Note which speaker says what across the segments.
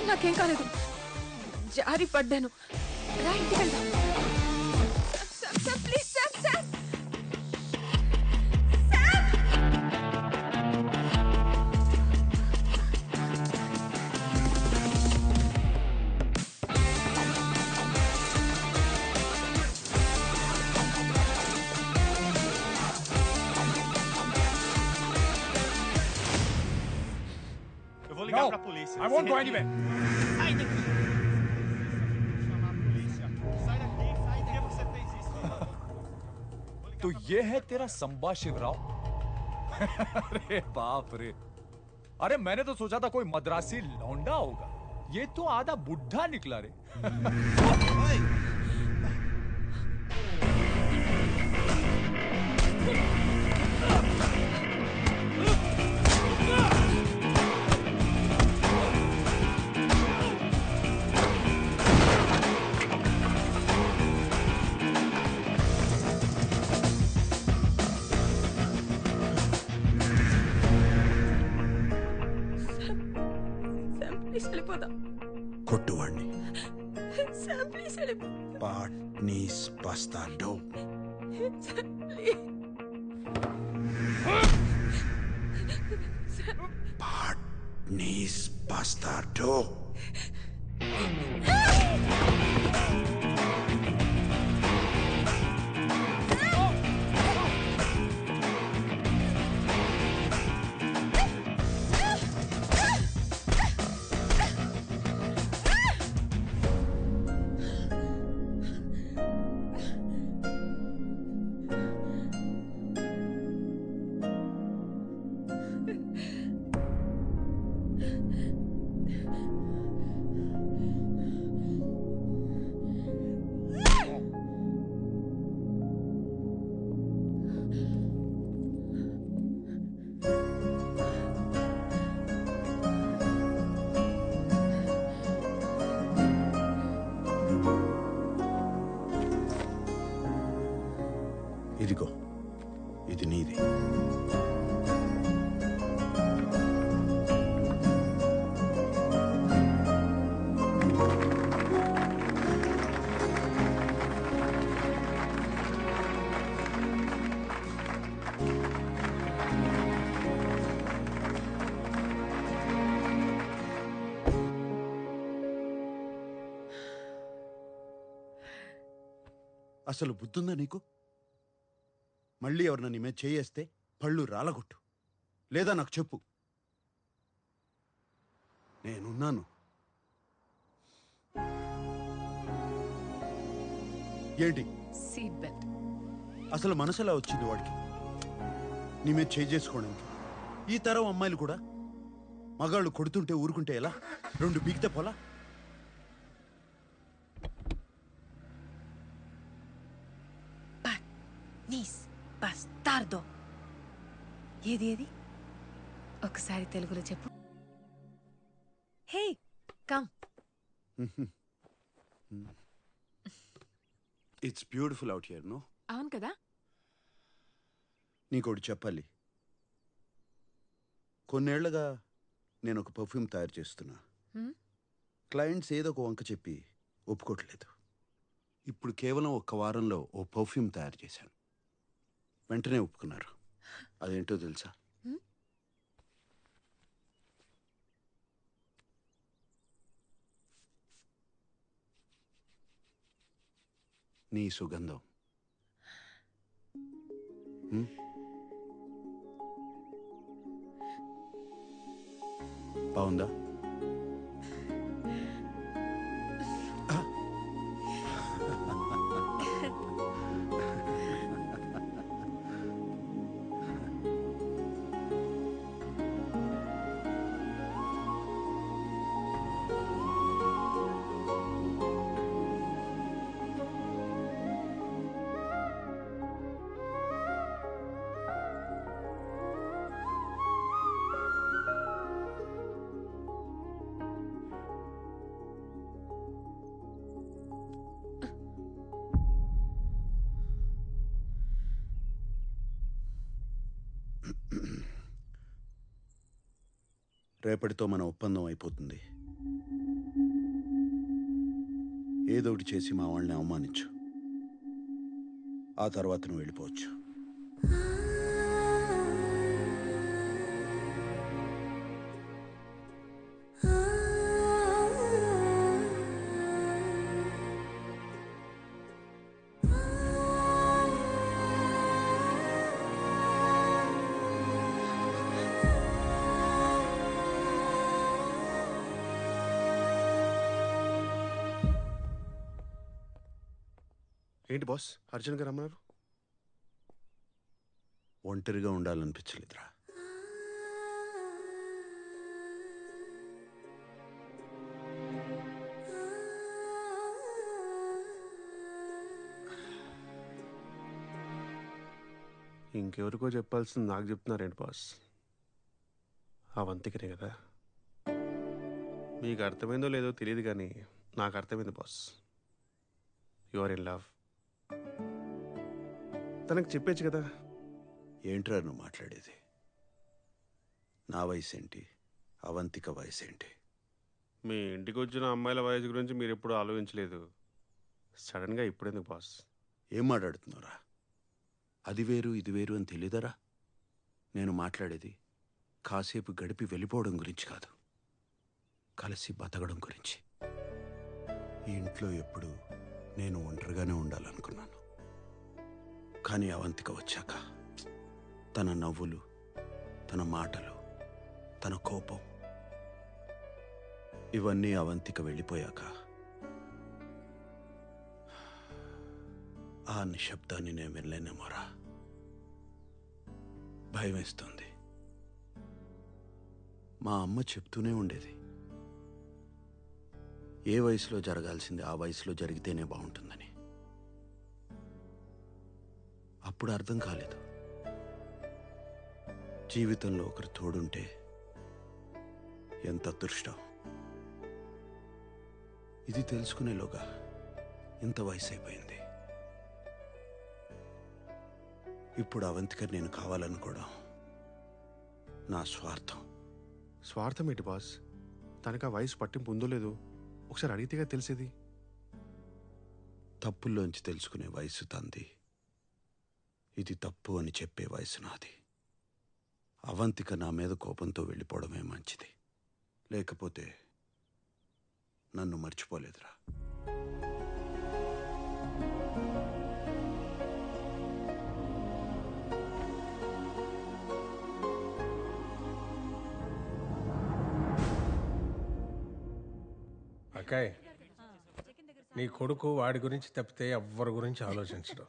Speaker 1: నాకేం కాలేదు, జారి పడ్డాను. రా ఇంటికి వెళ్దాం. Please Sam.
Speaker 2: Eu vou ligar pra polícia.
Speaker 3: I won't go anywhere.
Speaker 2: Sai daqui! Chamar a polícia. Sai daqui, sai. Por que você fez isso?
Speaker 3: तो ये है तेरा संबा शिवराव? अरे बाप रे, अरे मैंने तो सोचा था कोई मद्रासी लौंडा होगा, ये तो आधा बुढ़ा निकला रे।
Speaker 4: కొట్టువాణ్ణి
Speaker 1: సామ్ ప్లీజ్ వెళ్ళిపో.
Speaker 4: పాట్నీస్ బస్తార్డో. పాట్నీస్ బస్తార్డో. ఇదిగో, ఇది నీది. అసలు బుద్ధుందా నీకు? మళ్ళీ ఎవరన్నా నీ మీద చేయేస్తే పళ్ళు రాలగొట్టు, లేదా నాకు చెప్పు. నేనున్నాను. ఏంటి
Speaker 1: సీట్ బెల్ట్.
Speaker 4: అసలు మనసులా వచ్చింది వాడికి నీ మీద చేసుకోవడానికి? ఈ తరం అమ్మాయిలు కూడా మగాళ్ళు కొడుతుంటే ఊరుకుంటే ఎలా? రెండు బీగితే పోలా?
Speaker 1: నీస్ బస్తార్దో. ఏది ఏది ఒకసారి తెలుగులో చెప్పు. Hey come.
Speaker 4: It's beautiful out here, no?
Speaker 1: అవును కదా.
Speaker 4: నీకోటి చెప్పాలి. కొన్నేళ్లుగా నేను ఒక పర్ఫ్యూమ్ తయారు చేస్తున్నా. క్లయింట్స్ ఏదో ఒక వంక చెప్పి ఒప్పుకోవట్లేదు. ఇప్పుడు కేవలం ఒక్క వారంలో ఓ పర్ఫ్యూమ్ తయారు చేశాను. వెంటనే ఒప్పుకున్నారు. అదేంటో తెలుసా? నీ సుగంధం. బాగుందా? రేపటితో మన ఒప్పందం అయిపోతుంది. ఏదో ఒకటి చేసి మా వాళ్ళని అవమానించు. ఆ తర్వాత నువ్వు వెళ్ళిపోవచ్చు.
Speaker 5: ఏంటి బాస్ అర్జున్ గారు రమ్మన్నారు?
Speaker 4: ఒంటరిగా ఉండాలనిపించలేదురా.
Speaker 5: ఇంకెవరికో చెప్పాల్సింది నాకు చెప్తున్నారేంటి బాస్? అవంతికనే కదా. మీకు అర్థమైందో లేదో తెలియదు కానీ నాకు అర్థమైంది boss. You are in love. తనకు చెప్పేచ్చు కదా.
Speaker 4: ఏంట్రా నువ్వు మాట్లాడేది? నా వయసు ఏంటి, అవంతిక వయసు ఏంటి?
Speaker 5: మీ ఇంటికి వచ్చిన అమ్మాయిల వయసు గురించి మీరు ఎప్పుడు ఆలోచించలేదు. సడన్గా ఇప్పుడెందుకు బాస్?
Speaker 4: ఏం మాట్లాడుతున్నారా? అది వేరు ఇది వేరు అని తెలీదరా? నేను మాట్లాడేది కాసేపు గడిపి వెళ్ళిపోవడం గురించి కాదు, కలిసి బతకడం గురించి. ఈ ఇంట్లో ఎప్పుడు నేను ఒంటరిగానే ఉండాలనుకున్నాను. కానీ అవంతిక వచ్చాక తన నవ్వులు, తన మాటలు, తన కోపం, ఇవన్నీ అవంతిక వెళ్ళిపోయాక ఆ నిశ్శబ్దాన్ని నేను వినలేనేమోరా. భయం వేస్తుంది. మా అమ్మ చెప్తూనే ఉండేది, ఏ వయసులో జరగాల్సింది ఆ వయసులో జరిగితేనే బాగుంటుందని. అప్పుడు అర్థం కాలేదు, జీవితంలో ఒకరు తోడుంటే ఎంత అదృష్టం. ఇది తెలుసుకునేలోగా ఇంత వయసు అయిపోయింది. ఇప్పుడు అవంతిక నేను కావాలనుకోవడం నా స్వార్థం.
Speaker 5: స్వార్థం ఏంటి బాస్? తనకు ఆ వయసు పట్టింపు ఉందో లేదో ఒకసారి అడిగితేగా తెలిసేది.
Speaker 4: తప్పుల్లోంచి తెలుసుకునే వయసు తంది, ఇది తప్పు అని చెప్పే వయసు నాది. అవంతిక నా మీద కోపంతో వెళ్ళిపోవడమే మంచిది, లేకపోతే నన్ను మర్చిపోలేదురా.
Speaker 6: అక్కాయ్, నీ కొడుకు వాడి గురించి తప్పితే ఎవ్వరి గురించి ఆలోచించడు.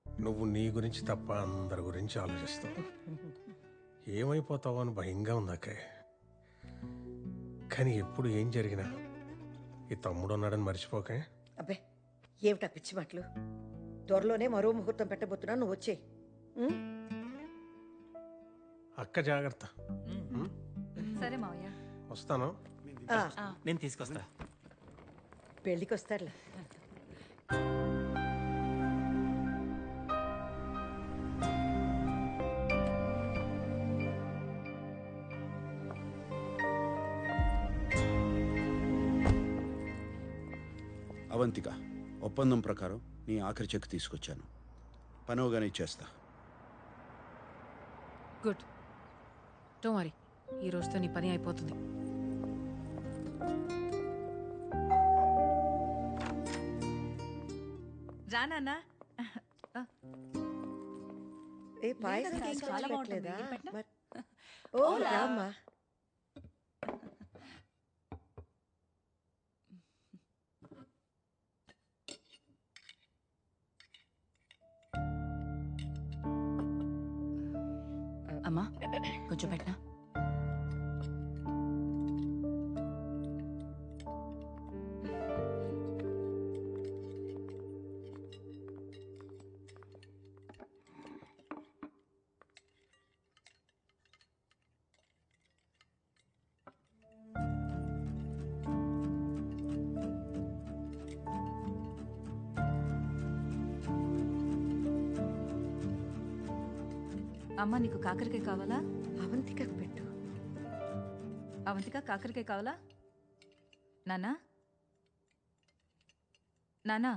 Speaker 6: నువ్వు నీ గురించి తప్ప అందరి గురించి ఆలోచిస్తావు. ఏమైపోతావో అని భయంగా ఉంది అక్కాయ్. కానీ ఎప్పుడు ఏం జరిగినా ఈ తమ్ముడు ఉన్నాడని మర్చిపోకే.
Speaker 7: అబ్బే ఏమిటా పిచ్చి మాటలు? త్వరలోనే మరో ముహూర్తం పెట్టబోతున్నా, నువ్వు వచ్చే.
Speaker 6: అక్క జాగ్రత్త.
Speaker 1: సరే మావయ్య.
Speaker 6: వస్తాను.
Speaker 8: నేను తీసుకొస్తా.
Speaker 7: పెళ్ళికి వస్తారులే.
Speaker 4: అవంతిక, ఒప్పందం ప్రకారం నీ ఆఖరి చెక్ తీసుకొచ్చాను. పనవగానే ఇచ్చేస్తా.
Speaker 1: గుడ్. డోంట్ వరీ, ఈ రోజుతో నీ పని అయిపోతుంది.
Speaker 9: రానా?
Speaker 7: ఏ పాయసం
Speaker 9: చాలా
Speaker 7: తీసుకొచ్చలేదా?
Speaker 9: బాగుంటుంది.
Speaker 7: ఓ రామ్మా.
Speaker 9: అమ్మా కొంచెం పెట్టనా? అమ్మా నీకు కాకరకాయ కావాలా?
Speaker 7: అవంతికకు పెట్టు.
Speaker 9: అవంతిక కాకరకాయ కావాలా నాన్నా? నానా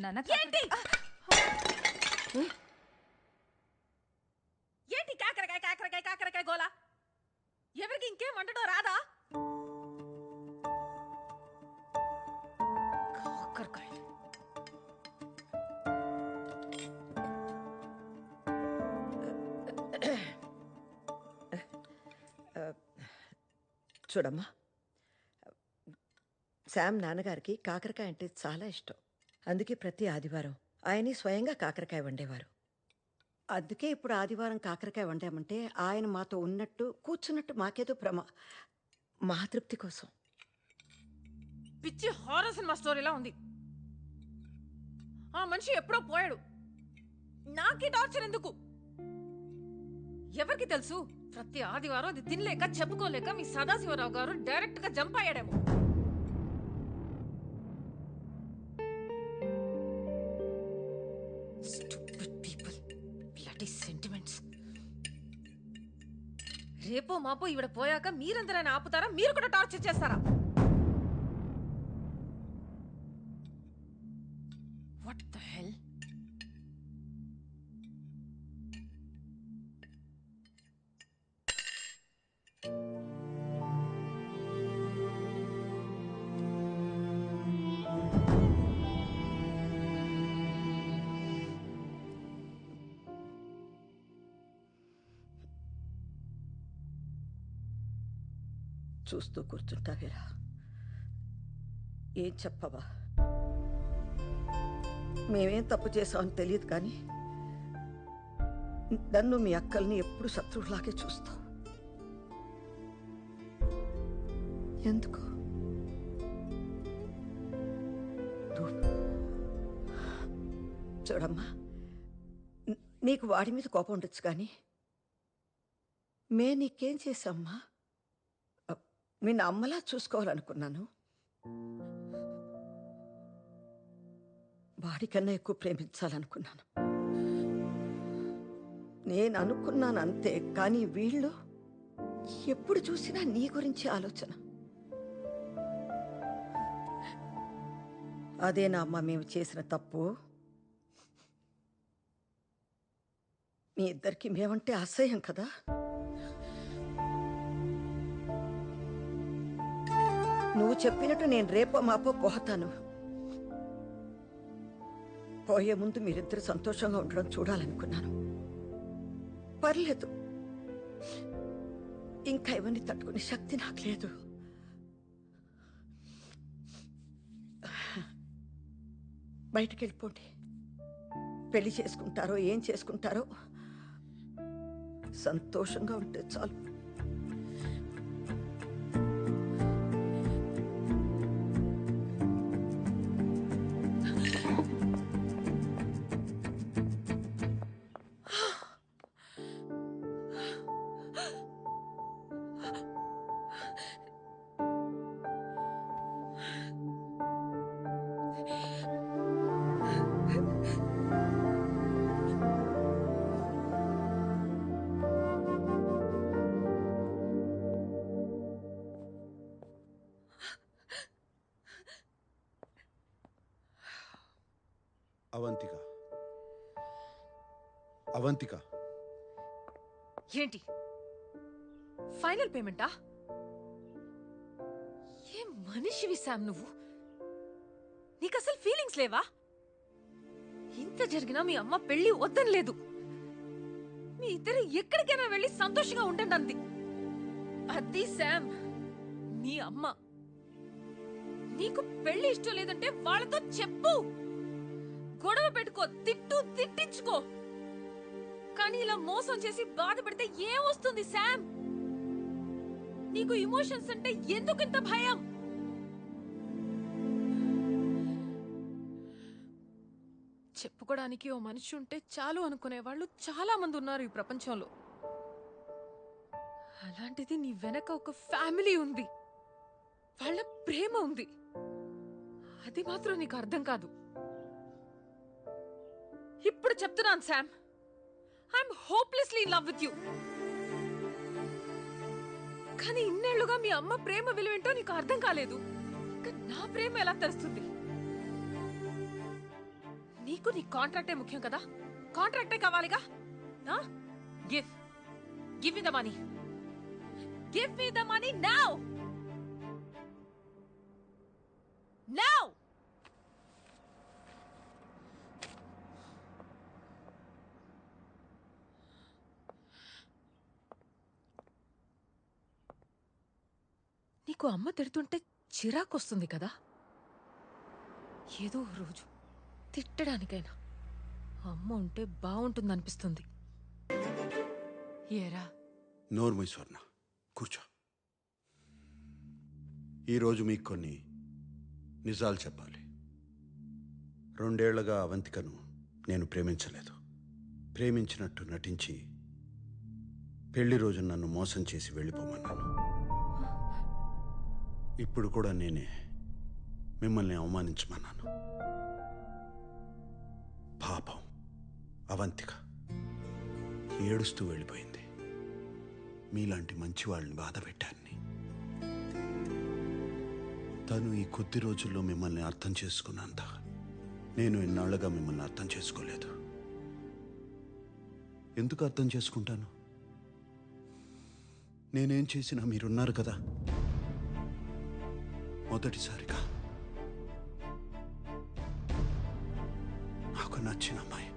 Speaker 9: నానా
Speaker 1: ఏంటి ఏంటి కాకరకాయ కాకరకాయ కాకరకాయ గోలా? ఎవరికి ఇంకేం వండటం రాదా? కాకరకాయ
Speaker 7: చూడమ్మా, శామ్ నాన్నగారికి కాకరకాయ అంటే చాలా ఇష్టం. అందుకే ప్రతి ఆదివారం ఆయనే స్వయంగా కాకరకాయ వండేవారు. అందుకే ఇప్పుడు ఆదివారం కాకరకాయ వండామంటే ఆయన మాతో ఉన్నట్టు కూర్చున్నట్టు మాకేదో మా తృప్తి కోసం.
Speaker 1: పిచ్చి హారర్ సినిమా స్టోరీలా ఉంది. ఆ మనిషి ఎప్పుడో పోయాడు. నాకే టార్చర్ ఎందుకు? ఎవరికి తెలుసు? ప్రతి ఆదివారం అది తినలేక చెప్పుకోలేక మీ సదాశివరావు గారు డైరెక్ట్ గా jump అయ్యాడేమో. Stupid people. Bloody sentiments. రేపో మాపో ఈవిడ పోయాక మీరందరైనా ఆపుతారా? మీరు కూడా టార్చర్ చేస్తారా? What the hell?
Speaker 7: చూస్తూ కూర్చుంటావేరా? ఏం చెప్పవా? మేమేం తప్పు చేసామని తెలియదు కానీ నన్ను మీ అక్కల్ని ఎప్పుడు శత్రువులాగే చూస్తావు. ఎందుకు? చూడమ్మా, నీకు వాడి మీద కోపం ఉండొచ్చు కానీ నీకేం చేశామ్మా? మీ అమ్మలా చూసుకోవాలనుకున్నాను. వాడికన్నా ఎక్కువ ప్రేమించాలనుకున్నాను. నేను అనుకున్నాను అంతే, కానీ వీళ్ళు ఎప్పుడు చూసినా నీ గురించి ఆలోచన. అదేనా అమ్మ మేము చేసిన తప్పు? మీ ఇద్దరికి మేమంటే అసహ్యం కదా? నువ్వు చెప్పినట్టు నేను రేపో మాపో పోతాను. పోయే ముందు మీరిద్దరు సంతోషంగా ఉండడం చూడాలనుకున్నాను. పర్లేదు, ఇంకా ఇవన్నీ తట్టుకునే శక్తి నాకు లేదు. బయటికి వెళ్ళిపోండి. పెళ్లి చేసుకుంటారో ఏం చేసుకుంటారో సంతోషంగా ఉంటే చాలు.
Speaker 4: అవంతిక, అవంతిక,
Speaker 1: ఏంటి ఫైనల్ పేమెంటా? ఏం మనిషివి శామ్ నువ్వు? నీకు అసలు ఫీలింగ్స్ లేవా? ఇంత జరిగినా మీ అమ్మ పెళ్లి వద్దని లేదు. మీ ఇద్దరు ఎక్కడికైనా వెళ్ళి సంతోషంగా ఉండండి అంది. అది శామ్, మీ అమ్మ. నీకు పెళ్లి ఇష్టం లేదంటే వాళ్ళతో చెప్పు, గొడవ పెట్టుకో, తిట్టించుకో. కానీ ఇలా మోసం చేసి బాధ పెడితే ఏం వస్తుంది శామ్? నీకు ఇమోషన్స్ అంటే ఎందుకింత భయం? చెప్పుకోవడానికి ఓ మనిషి ఉంటే చాలు అనుకునే వాళ్ళు చాలా మంది ఉన్నారు ఈ ప్రపంచంలో. అలాంటిది నీ వెనక ఒక ఫ్యామిలీ ఉంది, వాళ్ళ ప్రేమ ఉంది. అది మాత్రం నీకు అర్థం కాదు. ఇప్పుడు చెప్తున్నాను Sam, I'm hopelessly in love with you. కానీ ఇన్నేళ్లుగా మీ అమ్మ ప్రేమ విలువేంటో నీకు అర్థం కాలేదు. నా ప్రేమ ఎలా తెలుస్తుంది? నీకు నీ కాంట్రాక్టే ముఖ్యం కదా, కాంట్రాక్టే కావాలిగా. Give me the money, give me the money now now. నీకు అమ్మ తిడుతుంటే చిరాకొస్తుంది కదా. ఏదో రోజు తిట్టడానికైనా అమ్మ ఉంటే బాగుంటుందనిపిస్తుంది. ఏరా?
Speaker 4: నోర్మై స్వర్ణ, కూర్చో. ఈరోజు మీకు కొన్ని నిజాలు చెప్పాలి. 2 ఏళ్లుగా అవంతికను నేను ప్రేమించలేదు. ప్రేమించినట్టు నటించి పెళ్లి రోజు నన్ను మోసం చేసి వెళ్ళిపోమన్నాను. ఇప్పుడు కూడా నేనే మిమ్మల్ని అవమానించమన్నాను. పాపం అవంతిక ఏడుస్తూ వెళ్ళిపోయింది. మీలాంటి మంచి వాళ్ళని బాధ పెట్టాను. తను ఈ కొద్ది రోజుల్లో మిమ్మల్ని అర్థం చేసుకున్నంత నేను ఇన్నాళ్లుగా మిమ్మల్ని అర్థం చేసుకోలేదు. ఎందుకు అర్థం చేసుకుంటాను? నేనేం చేసినా మీరున్నారు కదా. మొదటిసారిగా నాకు నచ్చిన అమ్మాయి,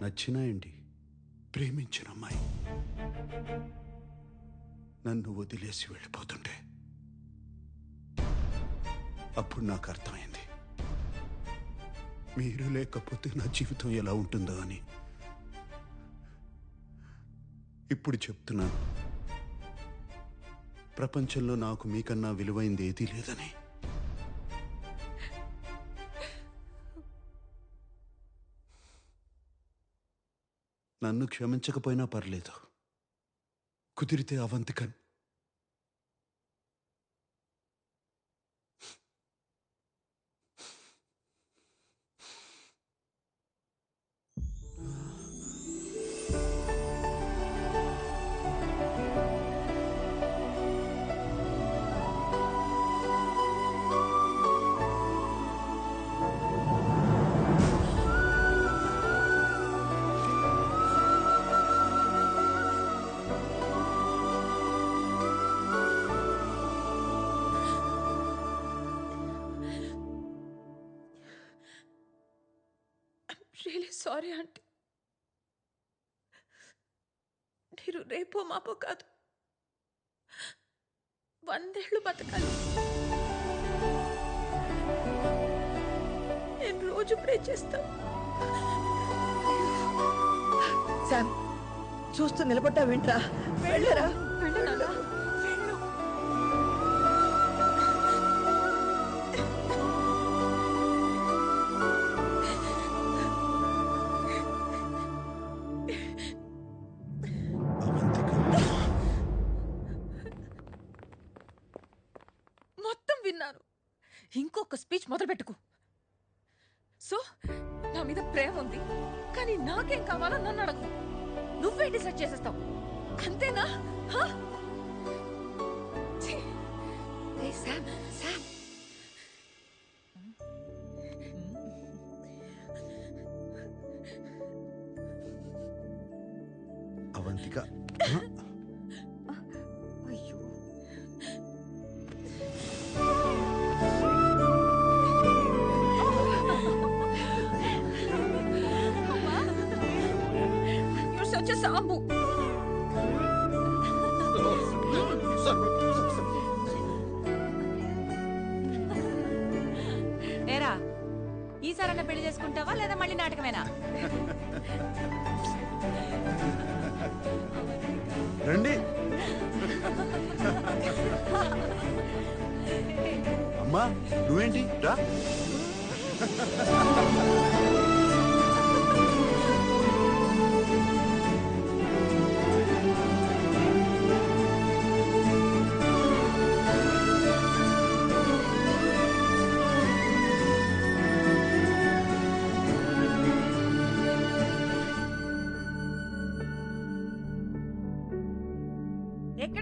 Speaker 4: నచ్చిన ఏంటి, ప్రేమించిన అమ్మాయి నన్ను వదిలేసి వెళ్ళిపోతుంటే అప్పుడు నాకు అర్థమైంది మీరు లేకపోతే నా జీవితం ఎలా ఉంటుందో అని. ఇప్పుడు చెప్తున్నాను, ప్రపంచంలో నాకు మీకన్నా విలువైంది ఏదీ లేదని. నన్ను క్షమించకపోయినా పర్లేదు, కుదిరితే అవంతికన్
Speaker 1: రియలీ సారీ ఆంటీ. మీరు రేపో మాపో కాదు, 100 ఏళ్ళు బతకాలి. నేను రోజు ప్రే చేస్తాను.
Speaker 7: శామ్, చూస్తూ నిలబడ్డా వింట్రా. వెళ్ళరా.
Speaker 1: వెళ్ళనా? మొత్తం విన్నాను. ఇంకొక స్పీచ్ మొదలు పెట్టుకు. సో నా మీద ప్రేమ ఉంది, కానీ నాకేం కావాలో నన్ను అడగవు. నువ్వే డిసైడ్ చేసేస్తావు, అంతేనా?
Speaker 4: అవంతిక,
Speaker 7: అయ్యో,
Speaker 1: You're such a sambu.
Speaker 9: ఏరా, ఈసారన్నా పెళ్లి చేసుకుంటావా లేదా మళ్ళీ నాటకమేనా?
Speaker 4: రండి. అమ్మా, నువ్వేంటి రా.